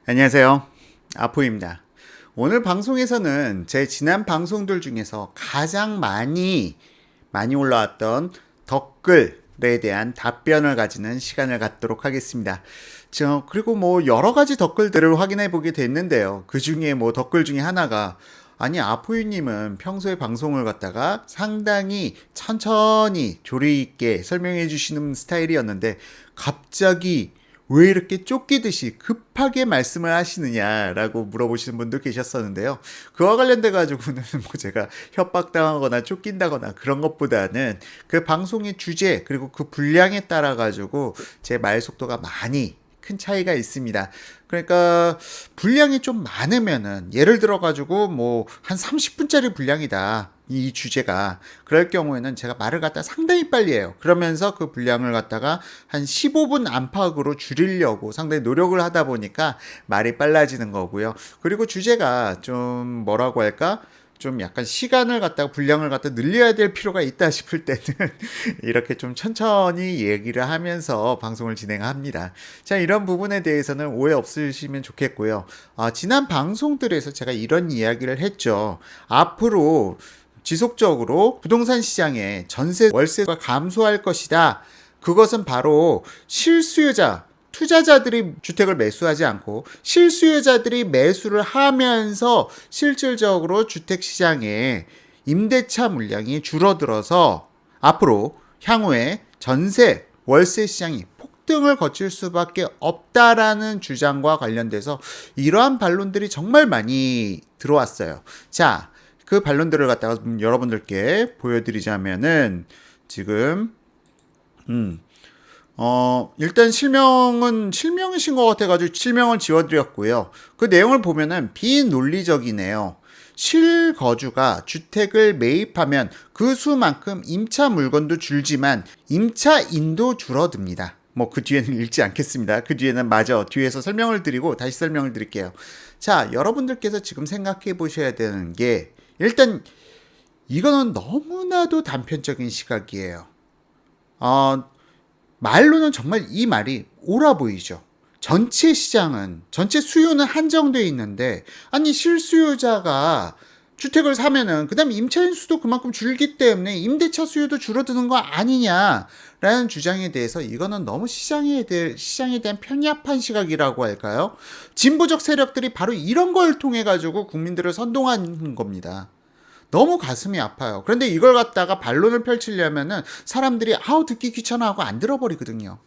안녕하세요. 아포입니다. 오늘 방송에서는 제 지난 방송들 중에서 가장 많이 올라왔던 댓글에 대한 답변을 가지는 시간을 갖도록 하겠습니다. 그리고 뭐 여러 가지 댓글들을 확인해 보게 됐는데요. 그 중에 뭐 댓글 중에 하나가 아니 아포유님은 평소에 방송을 갖다가 상당히 천천히 조리 있게 설명해 주시는 스타일이었는데 갑자기 왜 이렇게 쫓기듯이 급하게 말씀을 하시느냐라고 물어보시는 분도 계셨었는데요. 그와 관련돼 가지고는 뭐 제가 협박당하거나 쫓긴다거나 그런 것보다는 그 방송의 주제 그리고 그 분량에 따라 가지고 제 말 속도가 많이 큰 차이가 있습니다. 그러니까 분량이 좀 많으면은 예를 들어 가지고 뭐 한 30분짜리 분량이다. 이 주제가 그럴 경우에는 제가 말을 갖다 상당히 빨리 해요. 그러면서 그 분량을 갖다가 한 15분 안팎으로 줄이려고 상당히 노력을 하다 보니까 말이 빨라지는 거고요. 그리고 주제가 좀 뭐라고 할까? 좀 약간 시간을 갖다가 분량을 갖다 늘려야 될 필요가 있다 싶을 때는 이렇게 좀 천천히 얘기를 하면서 방송을 진행합니다. 자, 이런 부분에 대해서는 오해 없으시면 좋겠고요. 지난 방송들에서 제가 이런 이야기를 했죠. 앞으로 지속적으로 부동산 시장에 전세 월세가 감소할 것이다. 그것은 바로 실수요자 투자자들이 주택을 매수하지 않고 실수요자들이 매수를 하면서 실질적으로 주택시장에 임대차 물량이 줄어들어서 앞으로 향후에 전세, 월세 시장이 폭등을 거칠 수밖에 없다라는 주장과 관련돼서 이러한 반론들이 정말 많이 들어왔어요. 자, 그 반론들을 갖다가 여러분들께 보여드리자면은 지금 일단 실명이신 것 같아가지고 실명을 지워드렸고요. 그 내용을 보면은 비논리적이네요. 실거주가 주택을 매입하면 그 수만큼 임차 물건도 줄지만 임차인도 줄어듭니다. 뭐 그 뒤에는 읽지 않겠습니다. 그 뒤에는 뒤에서 설명을 드리고 다시 설명을 드릴게요. 자, 여러분들께서 지금 생각해 보셔야 되는 게 일단 이거는 너무나도 단편적인 시각이에요. 말로는 정말 이 말이 옳아 보이죠. 전체 시장은, 전체 수요는 한정되어 있는데, 아니, 실수요자가 주택을 사면은, 그 다음에 임차인 수도 그만큼 줄기 때문에 임대차 수요도 줄어드는 거 아니냐라는 주장에 대해서 이거는 너무 시장에 대한 편협한 시각이라고 할까요? 진보적 세력들이 바로 이런 걸 통해가지고 국민들을 선동하는 겁니다. 너무 가슴이 아파요. 그런데 이걸 갖다가 반론을 펼치려면은 사람들이 듣기 귀찮아하고 안 들어버리거든요.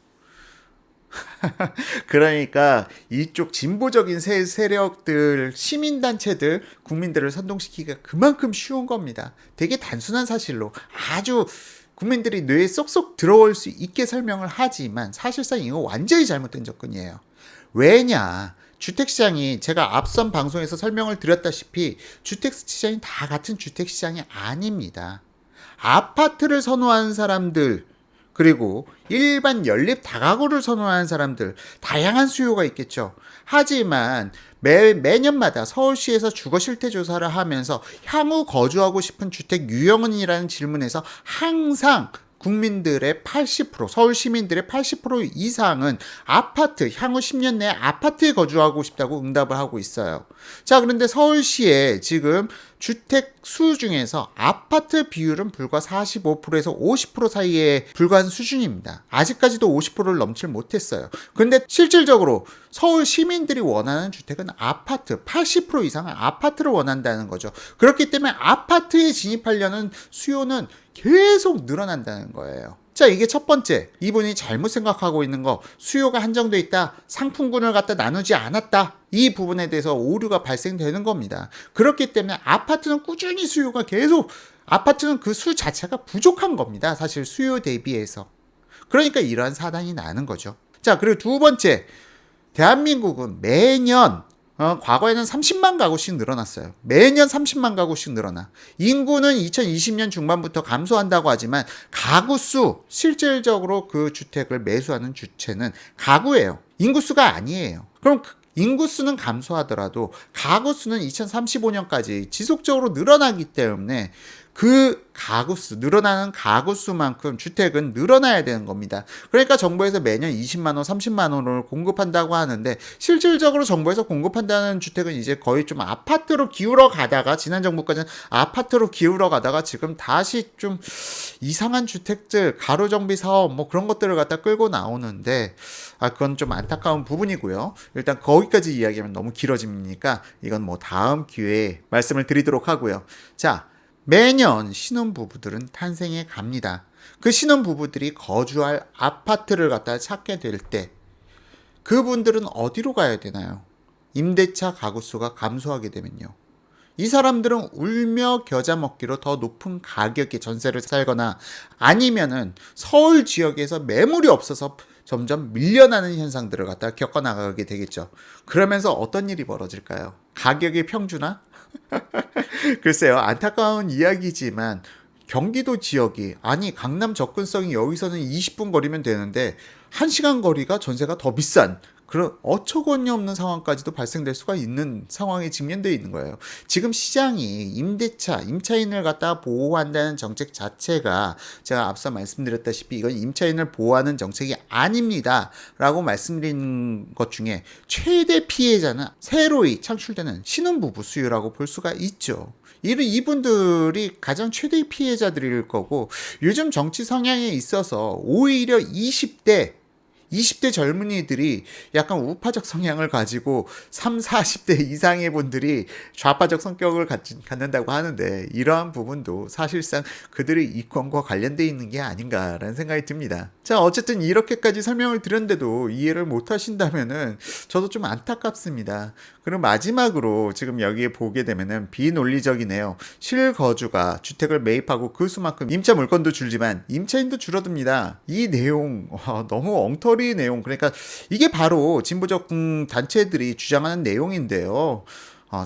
그러니까 이쪽 진보적인 세력들, 시민단체들, 국민들을 선동시키기가 그만큼 쉬운 겁니다. 되게 단순한 사실로 아주 국민들이 뇌에 쏙쏙 들어올 수 있게 설명을 하지만 사실상 이거 완전히 잘못된 접근이에요. 왜냐? 주택시장이 제가 앞선 방송에서 설명을 드렸다시피 주택시장이 다 같은 주택시장이 아닙니다. 아파트를 선호하는 사람들 그리고 일반 연립 다가구를 선호하는 사람들 다양한 수요가 있겠죠. 하지만 매년마다 서울시에서 주거 실태 조사를 하면서 향후 거주하고 싶은 주택 유형은이라는 질문에서 항상 국민들의 80%, 서울 시민들의 80% 이상은 향후 10년 내에 아파트에 거주하고 싶다고 응답을 하고 있어요. 자, 그런데 서울시에 지금 주택 수 중에서 아파트 비율은 불과 45%에서 50% 사이에 불과한 수준입니다. 아직까지도 50%를 넘지 못했어요. 그런데 실질적으로 서울 시민들이 원하는 주택은 80% 이상은 아파트를 원한다는 거죠. 그렇기 때문에 아파트에 진입하려는 수요는 계속 늘어난다는 거예요. 자, 이게 첫 번째. 이분이 잘못 생각하고 있는 거, 수요가 한정돼 있다, 상품군을 갖다 나누지 않았다, 이 부분에 대해서 오류가 발생되는 겁니다. 그렇기 때문에 아파트는 꾸준히 아파트는 그 수 자체가 부족한 겁니다. 사실 수요 대비해서. 그러니까 이러한 사단이 나는 거죠. 자, 그리고 두 번째. 대한민국은 매년 과거에는 30만 가구씩 늘어났어요. 매년 30만 가구씩 늘어나. 인구는 2020년 중반부터 감소한다고 하지만 가구수, 실질적으로 그 주택을 매수하는 주체는 가구예요. 인구수가 아니에요. 그럼 인구수는 감소하더라도 가구수는 2035년까지 지속적으로 늘어나기 때문에 그 가구수, 늘어나는 가구수만큼 주택은 늘어나야 되는 겁니다. 그러니까 정부에서 매년 20만 원, 30만 원을 공급한다고 하는데 실질적으로 정부에서 공급한다는 주택은 이제 거의 좀 아파트로 기울어 가다가 지난 정부까지는 아파트로 기울어 가다가 지금 다시 좀 이상한 주택들, 가로정비 사업 뭐 그런 것들을 갖다 끌고 나오는데 그건 좀 안타까운 부분이고요. 일단 거기까지 이야기하면 너무 길어지니까 이건 뭐 다음 기회에 말씀을 드리도록 하고요. 자, 매년 신혼부부들은 탄생해 갑니다. 그 신혼부부들이 거주할 아파트를 갖다 찾게 될 때 그분들은 어디로 가야 되나요? 임대차 가구수가 감소하게 되면요. 이 사람들은 울며 겨자 먹기로 더 높은 가격의 전세를 살거나 아니면은 서울 지역에서 매물이 없어서 점점 밀려나는 현상들을 갖다 겪어나가게 되겠죠. 그러면서 어떤 일이 벌어질까요? 가격의 평준화? 글쎄요, 안타까운 이야기지만 경기도 지역이 강남 접근성이 여기서는 20분 거리면 되는데 1시간 거리가 전세가 더 비싼 그런 어처구니 없는 상황까지도 발생될 수가 있는 상황에 직면되어 있는 거예요. 지금 시장이 임차인을 갖다 보호한다는 정책 자체가 제가 앞서 말씀드렸다시피 이건 임차인을 보호하는 정책이 아닙니다 라고 말씀드린 것 중에 최대 피해자는 새로이 창출되는 신혼부부 수요라고 볼 수가 있죠. 이분들이 가장 최대의 피해자들일 거고 요즘 정치 성향에 있어서 오히려 20대 젊은이들이 약간 우파적 성향을 가지고 40대 이상의 분들이 좌파적 성격을 갖는다고 하는데 이러한 부분도 사실상 그들의 이권과 관련되어 있는 게 아닌가라는 생각이 듭니다. 자, 어쨌든 이렇게까지 설명을 드렸는데도 이해를 못 하신다면은 저도 좀 안타깝습니다. 그리고 마지막으로 지금 여기에 보게 되면은 비논리적이네요. 실거주가 주택을 매입하고 그 수만큼 임차 물건도 줄지만 임차인도 줄어듭니다. 이 내용 너무 엉터리 내용. 그러니까 이게 바로 진보적 단체들이 주장하는 내용인데요.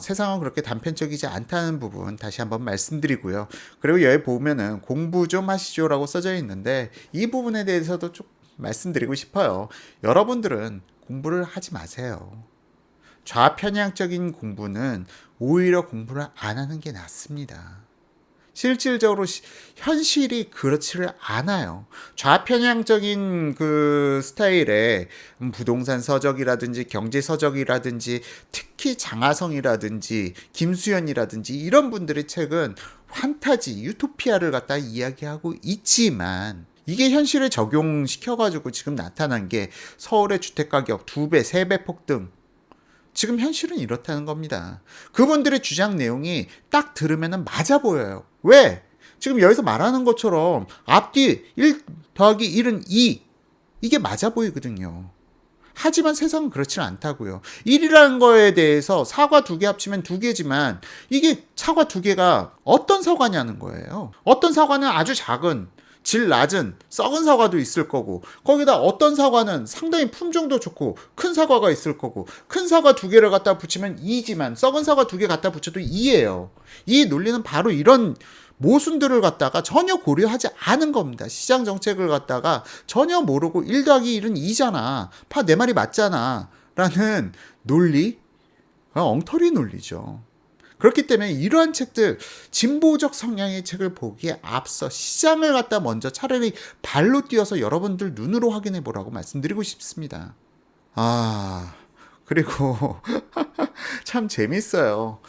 세상은 그렇게 단편적이지 않다는 부분 다시 한번 말씀드리고요. 그리고 여기 보면은 공부 좀 하시죠라고 써져 있는데 이 부분에 대해서도 좀 말씀드리고 싶어요. 여러분들은 공부를 하지 마세요. 좌편향적인 공부는 오히려 공부를 안 하는 게 낫습니다. 실질적으로 현실이 그렇지를 않아요. 좌편향적인 그 스타일의 부동산 서적이라든지 경제 서적이라든지 특히 장하성이라든지 김수현이라든지 이런 분들의 책은 판타지, 유토피아를 갖다 이야기하고 있지만 이게 현실에 적용시켜가지고 지금 나타난 게 서울의 주택가격 2배, 3배 폭등. 지금 현실은 이렇다는 겁니다. 그분들의 주장 내용이 딱 들으면 맞아 보여요. 왜? 지금 여기서 말하는 것처럼 앞뒤 1 더하기 1은 2. 이게 맞아 보이거든요. 하지만 세상은 그렇지는 않다고요. 1이라는 거에 대해서 사과 2개 합치면 2개지만 이게 사과 2개가 어떤 사과냐는 거예요. 어떤 사과는 아주 작은 질 낮은 썩은 사과도 있을 거고 거기다 어떤 사과는 상당히 품종도 좋고 큰 사과가 있을 거고 큰 사과 2개를 갖다 붙이면 2지만 썩은 사과 2개 갖다 붙여도 2예요. 이 논리는 바로 이런 모순들을 갖다가 전혀 고려하지 않은 겁니다. 시장 정책을 갖다가 전혀 모르고 1 더하기 1은 2잖아. 내 말이 맞잖아. 라는 논리? 엉터리 논리죠. 그렇기 때문에 이러한 책들, 진보적 성향의 책을 보기에 앞서 시장을 갖다 먼저 차라리 발로 뛰어서 여러분들 눈으로 확인해 보라고 말씀드리고 싶습니다. 그리고 참 재밌어요.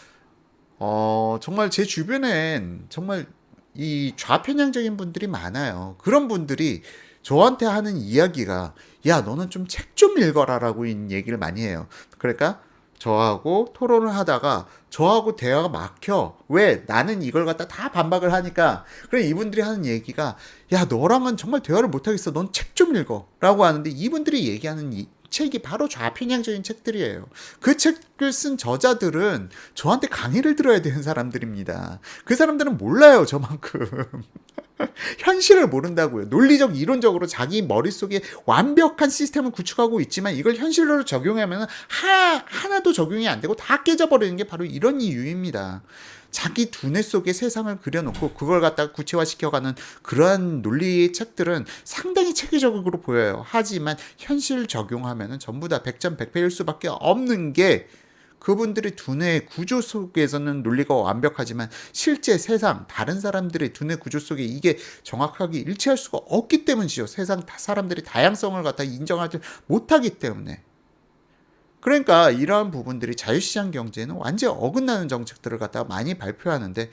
정말 제 주변엔 정말 이 좌편향적인 분들이 많아요. 그런 분들이 저한테 하는 이야기가 야, 너는 좀 책 좀 읽어라라고 얘기를 많이 해요. 그러니까 저하고 토론을 하다가 저하고 대화가 막혀. 왜? 나는 이걸 갖다 다 반박을 하니까. 그래 이분들이 하는 얘기가 야, 너랑은 정말 대화를 못하겠어. 넌 책 좀 읽어. 라고 하는데 이분들이 얘기하는 이 책이 바로 좌편향적인 책들이에요. 그 책을 쓴 저자들은 저한테 강의를 들어야 되는 사람들입니다. 그 사람들은 몰라요, 저만큼. 현실을 모른다고요. 논리적, 이론적으로 자기 머릿속에 완벽한 시스템을 구축하고 있지만 이걸 현실로 적용하면 하나도 적용이 안 되고 다 깨져버리는 게 바로 이런 이유입니다. 자기 두뇌 속에 세상을 그려놓고 그걸 갖다가 구체화시켜가는 그러한 논리의 책들은 상당히 체계적으로 보여요. 하지만 현실 적용하면 전부 다 100점 100패일 수밖에 없는 게 그분들의 두뇌 구조 속에서는 논리가 완벽하지만 실제 세상 다른 사람들의 두뇌 구조 속에 이게 정확하게 일치할 수가 없기 때문이죠. 세상 사람들이 다양성을 갖다 인정하지 못하기 때문에. 그러니까 이러한 부분들이 자유시장 경제는 완전히 어긋나는 정책들을 갖다가 많이 발표하는데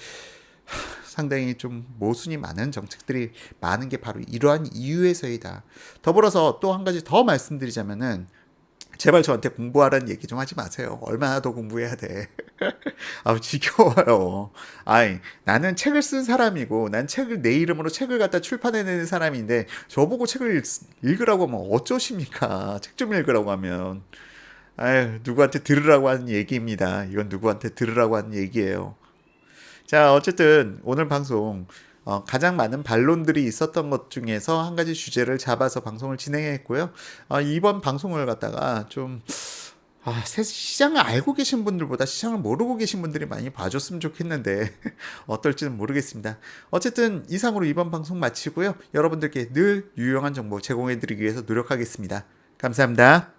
상당히 좀 모순이 많은 정책들이 많은 게 바로 이러한 이유에서이다. 더불어서 또 한 가지 더 말씀드리자면은 제발 저한테 공부하라는 얘기 좀 하지 마세요. 얼마나 더 공부해야 돼. 아, 지겨워요. 아이, 나는 책을 쓴 사람이고, 난 책을 내 이름으로 책을 갖다 출판해내는 사람인데, 저보고 책을 읽으라고 하면 어쩌십니까? 책 좀 읽으라고 하면. 아유, 누구한테 들으라고 하는 얘기입니다. 이건 누구한테 들으라고 하는 얘기예요. 자, 어쨌든 오늘 방송 가장 많은 반론들이 있었던 것 중에서 한 가지 주제를 잡아서 방송을 진행했고요. 이번 방송을 갖다가 좀 시장을 알고 계신 분들보다 시장을 모르고 계신 분들이 많이 봐줬으면 좋겠는데 어떨지는 모르겠습니다. 어쨌든 이상으로 이번 방송 마치고요. 여러분들께 늘 유용한 정보 제공해드리기 위해서 노력하겠습니다. 감사합니다.